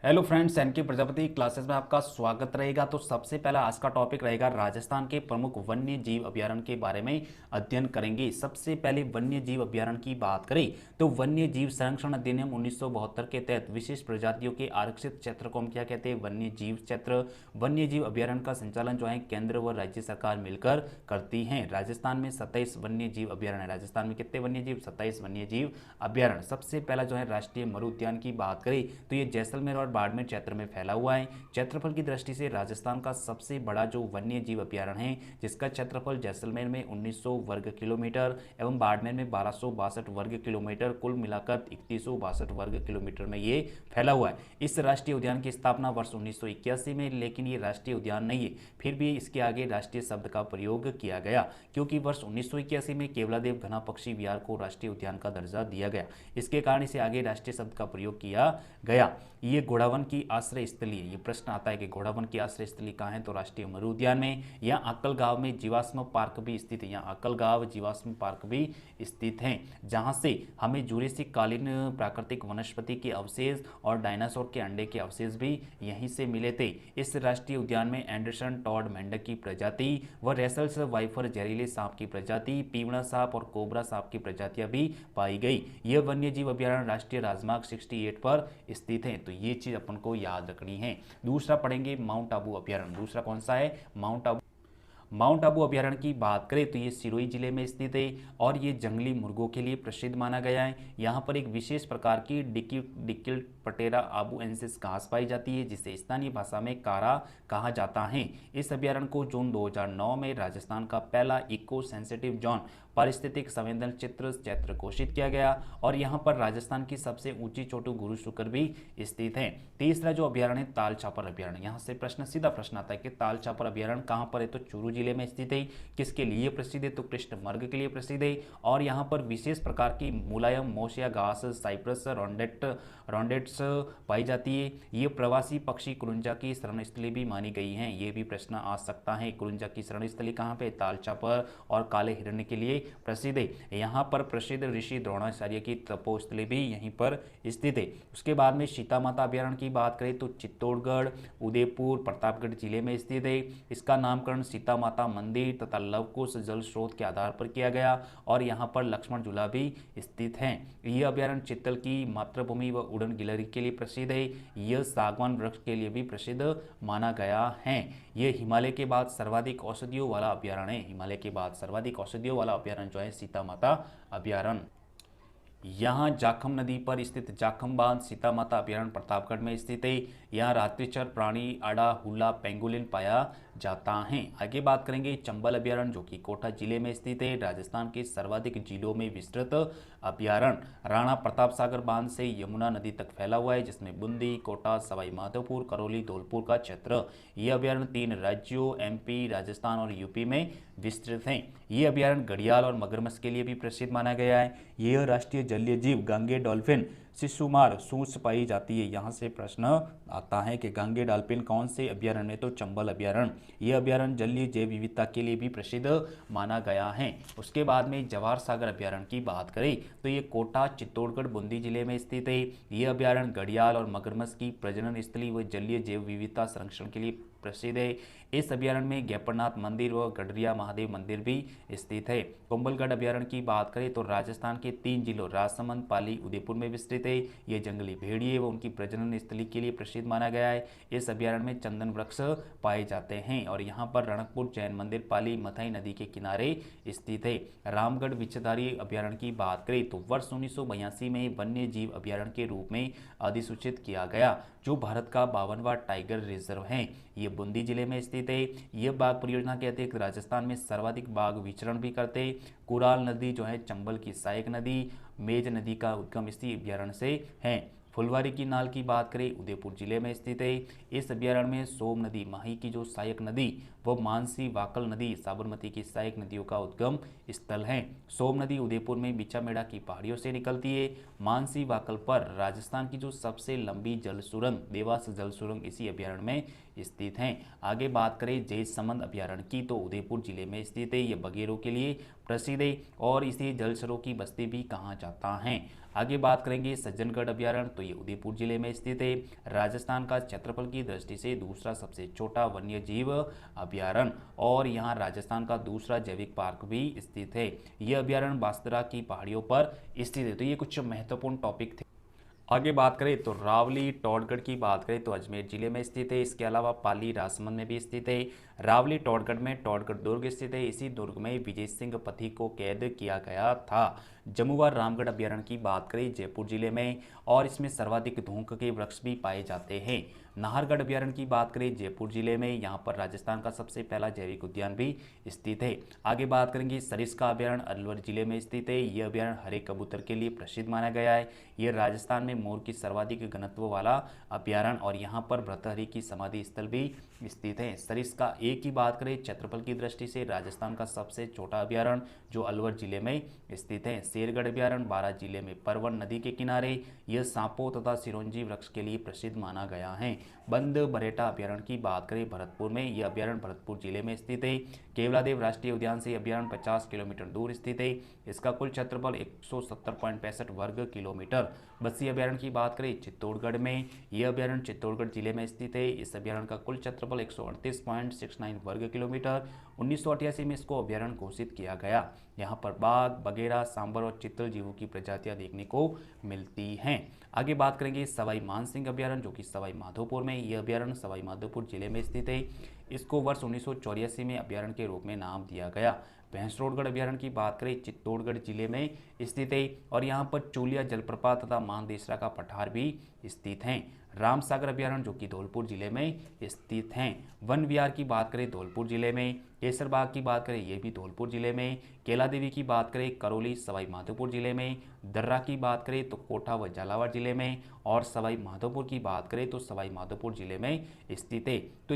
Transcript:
Hello friends, NK Prajapati classes में आपका स्वागत रहेगा। तो सबसे पहला आज का टॉपिक रहेगा राजस्थान के प्रमुख वन्य जीव अभयारण्य के बारे में अध्ययन करेंगे। सबसे पहले वन्य जीव अभयारण्य की बात करें तो वन्य जीव संरक्षण अधिनियम 1972 के तहत विशेष प्रजातियों के आरक्षित क्षेत्र को हम क्या कहते हैं? वन्य जीव क्षेत्र। वन्य जीव अभयारण्य का संचालन जो है केंद्र व राज्य सरकार मिलकर करती हैं। राजस्थान में 27 वन्य जीव अभयारण्य। राजस्थान में कितने वन्य जीव? 27 वन्य जीव अभयारण्य। सबसे पहला जो है राष्ट्रीय मरु उद्यान की बात करें तो ये जैसलमेर और बाड़मेर क्षेत्र में फैला हुआ है। क्षेत्रफल की दृष्टि से राजस्थान का सबसे बड़ा जो वन्य जीव अभयारण्य है, जिसका क्षेत्रफल जैसलमेर में 1900 वर्ग किलोमीटर एवं बाड़मेर में 1262 वर्ग किलोमीटर, कुल मिलाकर 3162 वर्ग किलोमीटर में ये फैला हुआ है। इस राष्ट्रीय उद्यान की स्थापना वर्ष 1981 में, लेकिन ये राष्ट्रीय उद्यान नहीं है, फिर भी इसके आगे राष्ट्रीय शब्द का प्रयोग किया गया क्योंकि वर्ष 1981 में केवलादेव घना पक्षी विहार को राष्ट्रीय उद्यान का दर्जा दिया गया। इसके कारण इसे आगे राष्ट्रीय शब्द का प्रयोग किया गया। ये घोड़ावन की आश्रय स्थली है। ये प्रश्न आता है कि घोड़ावन की आश्रय स्थली कहाँ है? तो राष्ट्रीय मरु उद्यान में। यहाँ अक्कल गांव में जीवाश्म पार्क भी स्थित है। यहाँ अक्कल गांव जीवाश्म पार्क भी स्थित है, जहाँ से हमें जूरेसिक कालीन प्राकृतिक वनस्पति के अवशेष और डायनासोर के अंडे के अवशेष भी यहीं से मिले थे। इस राष्ट्रीय उद्यान में एंडरसन टॉड मेंढक की प्रजाति व रेसल्स वाइफर जहरीले सांप की प्रजाति, पीवड़ा सांप और कोबरा सांप की प्रजातियां भी पाई गई। यह वन्य जीव अभयारण्य राष्ट्रीय राजमार्ग 68 पर स्थित है, तो ये चीज अपन को याद रखनी है। दूसरा पढ़ेंगे माउंट आबू अभयारण्य। दूसरा कौन सा है? माउंट आबू अभयारण्य की बात करें तो ये सिरोही जिले में स्थित है और ये जंगली मुर्गों के लिए प्रसिद्ध माना गया है। यहाँ पर एक विशेष प्रकार की डिकिल पटेरा आबूएंसिस घास पाई जाती है, जिसे स्थानीय भाषा में कारा कहा जाता है। इस अभयारण्य को जून 2009 में राजस्थान का पहला इको सेंसिटिव जोन पारिस्थितिक संवेदन क्षेत्र घोषित किया गया और यहाँ पर राजस्थान की सबसे ऊंची चोटी गुरु शुकर भी स्थित है। तीसरा जो अभयारण्य ताल छापर अभयारण्य, यहाँ से सीधा प्रश्न आता है कि ताल छापर अभयारण्य कहाँ पर है? तो चूरू जिले में स्थित है। किसके लिए प्रसिद्ध है? तो कृष्ण मृग के लिए प्रसिद्ध है और यहाँ पर विशेष प्रकार की मुलायम मोसिया घास साइप्रस रॉन्डेट्स पाई जाती है। ये प्रवासी पक्षी कुरुंजा की शरण स्थली भी मानी गई हैं। ये भी प्रश्न आ सकता है, कुरुंजा की शरण स्थली कहाँ पे? ताल छापर और काले हिरण्य के लिए प्रसिद्ध है। यहाँ पर प्रसिद्ध ऋषि द्रोणाचार्य की तपोस्थली भी यहीं पर स्थित है। उसके बाद में सीता माता अभयारण्य की बात करें तो चित्तौड़गढ़, उदयपुर, प्रतापगढ़ जिले में स्थित है। इसका नामकरण सीता माता मंदिर तथा लवकुश जल स्रोत के आधार पर किया गया और यहाँ पर लक्ष्मण झूला भी स्थित है। यह अभयारण्य चित्तल की मातृभूमि व उड़न गिलहरी के लिए प्रसिद्ध है। यह सागवान वृक्ष के लिए भी प्रसिद्ध माना गया है। यह हिमालय के बाद सर्वाधिक औषधियों वाला अभयारण्य है। हिमालय के बाद सर्वाधिक औषधियों वाला अभयारण्य जो है सीता माता अभयारण्य। यहाँ जाखम नदी पर स्थित जाखम बांध सीता माता अभयारण्य प्रतापगढ़ में स्थित है। यहाँ रात्रिचर प्राणी आड़ा हुला पेंगुलिन पाया जाता है। आगे बात करेंगे चंबल अभयारण्य, जो कि कोटा जिले में स्थित है। राजस्थान के सर्वाधिक जिलों में विस्तृत अभयारण्य राणा प्रताप सागर बांध से यमुना नदी तक फैला हुआ है, जिसमें बूंदी, कोटा, सवाई माधोपुर, करौली, धौलपुर का क्षेत्र। ये अभयारण्य 3 राज्यों एमपी, राजस्थान और यूपी में विस्तृत हैं। ये अभयारण्य घड़ियाल और मगरमच्छ के लिए भी प्रसिद्ध माना गया है। यह राष्ट्रीय जलीय जीव गांगे डॉल्फिन शिशुमार सूंछ पाई जाती है। यहाँ से प्रश्न आता है कि गांगे डॉल्फिन कौन से अभयारण्य में? तो चंबल अभयारण्य। यह अभयारण्य जलीय जैव विविधता के लिए भी प्रसिद्ध माना गया है। उसके बाद में जवाहर सागर अभयारण्य की बात करें तो ये कोटा, चित्तौड़गढ़, बूंदी जिले में स्थित है। यह अभयारण्य घड़ियाल और मगरमच्छ की प्रजनन स्थली व जलीय जैव विविधता संरक्षण के लिए प्रसिद्ध है। इस अभयारण्य में गैपरनाथ मंदिर व गडरिया महादेव मंदिर भी स्थित है। कुंभलगढ़ अभयारण्य की बात करें तो राजस्थान के 3 जिलों राजसमंद, पाली, उदयपुर में विस्तृत है। ये जंगली भेड़िए व उनकी प्रजनन स्थली के लिए प्रसिद्ध माना गया है। इस अभयारण्य में चंदन वृक्ष पाए जाते हैं और यहाँ पर रणकपुर जैन मंदिर पाली मथई नदी के किनारे स्थित है। रामगढ़ विचधारी अभयारण्य की बात करें तो वर्ष 1982 में वन्य जीव अभयारण्य के रूप में अधिसूचित किया गया, जो भारत का 52वां टाइगर रिजर्व है। ये बूंदी जिले में स्थित है। यह बाघ परियोजना के अतिरिक्त राजस्थान में सर्वाधिक बाघ विचरण भी करते हैं। कुराल नदी जो है चंबल की सहायक नदी, मेज नदी का उद्गम इसी अभयारण्य से है। फुलवारी की नाल की बात करें उदयपुर जिले में स्थित है। इस अभयारण्य में सोम नदी माही की जो सहायक नदी व मानसी वाकल नदी साबरमती की सहायक नदियों का उद्गम स्थल है। सोम नदी उदयपुर में बिचामेड़ा की पहाड़ियों से निकलती है। मानसी वाकल पर राजस्थान की जो सबसे लंबी जल सुरंग देवास जल सुरंग इसी अभयारण्य में स्थित हैं। आगे बात करें जयसमंद अभयारण्य की तो उदयपुर जिले में स्थित है। यह बगेरों के लिए प्रसिद्ध है और इसे जलचरों की बस्ती भी कहा जाता है। आगे बात करेंगे सज्जनगढ़ अभ्यारण्य, तो ये उदयपुर जिले में स्थित है। राजस्थान का क्षेत्रफल की दृष्टि से दूसरा सबसे छोटा वन्य जीव अभ्यारण्य और यहाँ राजस्थान का दूसरा जैविक पार्क भी स्थित है। यह अभ्यारण्य बांसदरा की पहाड़ियों पर स्थित है। तो ये कुछ महत्वपूर्ण टॉपिक थे। आगे बात करें तो रावली टोडगढ़ की बात करें तो अजमेर जिले में स्थित है। इसके अलावा पाली राजसमंद में भी स्थित है। रावली टोडगढ़ में टोडगढ़ दुर्ग स्थित है। इसी दुर्ग में विजय सिंह पथी को कैद किया गया था। जमुआर रामगढ़ अभ्यारण्य की बात करें जयपुर जिले में और इसमें सर्वाधिक धूक के वृक्ष भी पाए जाते हैं। नाहरगढ़ अभ्यारण्य की बात करें जयपुर जिले में, यहाँ पर राजस्थान का सबसे पहला जैविक उद्यान भी स्थित है। आगे बात करेंगे सरिस्का अभ्यारण्य अलवर जिले में स्थित है। यह अभ्यारण्य हरे कबूतर के लिए प्रसिद्ध माना गया है। यह राजस्थान में मोर की सर्वाधिक घनत्व वाला अभ्यारण्य और यहाँ पर भर्तृहरि की समाधि स्थल भी स्थित है। सरिस्का ए की बात करें क्षेत्रफल की दृष्टि से राजस्थान का सबसे छोटा अभ्यारण्य जो अलवर जिले में स्थित है। शेरगढ़ अभ्यारण्य बारां जिले में परवन नदी के किनारे, यह सांपों तथा सिरोंजी वृक्ष के लिए प्रसिद्ध माना गया है। बंद बरेटा अभ्यारण्य की बात करें भरतपुर में, यह अभ्यारण्य भरतपुर जिले में स्थित है। केवलादेव राष्ट्रीय उद्यान से अभ्यारण्य 50 किलोमीटर दूर स्थित है। इसका कुल क्षेत्रफल 170.65 वर्ग किलोमीटर। बस्सी अभ्यारण्य की बात करें चित्तौड़गढ़ में, यह अभ्यारण्य चित्तौड़गढ़ जिले में स्थित है। इस अभ्यारण्य का कुल क्षेत्रफल 138.69 वर्ग किलोमीटर। 1988 में इसको अभ्यारण्य घोषित किया गया। यहाँ पर बाघ, बगेरा, सांबर और चित्तल जीवों की प्रजातियां देखने को मिलती हैं। आगे बात करेंगे सवाई मानसिंह अभ्यारण्य जो कि सवाई माधोपुर में, यह अभ्यारण्य सवाई माधोपुर जिले में स्थित है। इसको वर्ष 1984 में अभ्यारण्य के रूप में नाम दिया गया। भैंसरोडगढ़ अभ्यारण्य की बात करें चित्तौड़गढ़ जिले में स्थित है और यहाँ पर चूलिया जलप्रपात तथा मानदेसरा का पठार भी स्थित हैं। रामसागर अभ्यारण्य जो कि धौलपुर जिले में स्थित हैं। वन विहार की बात करें धौलपुर जिले में, केसरबाग की बात करें ये भी धौलपुर जिले में, केला देवी की बात करें करौली सवाई माधोपुर जिले में, दर्रा की बात करें तो कोटा व झालावाड़ जिले में और सवाई माधोपुर की बात करें तो सवाई माधोपुर जिले में स्थित है। तो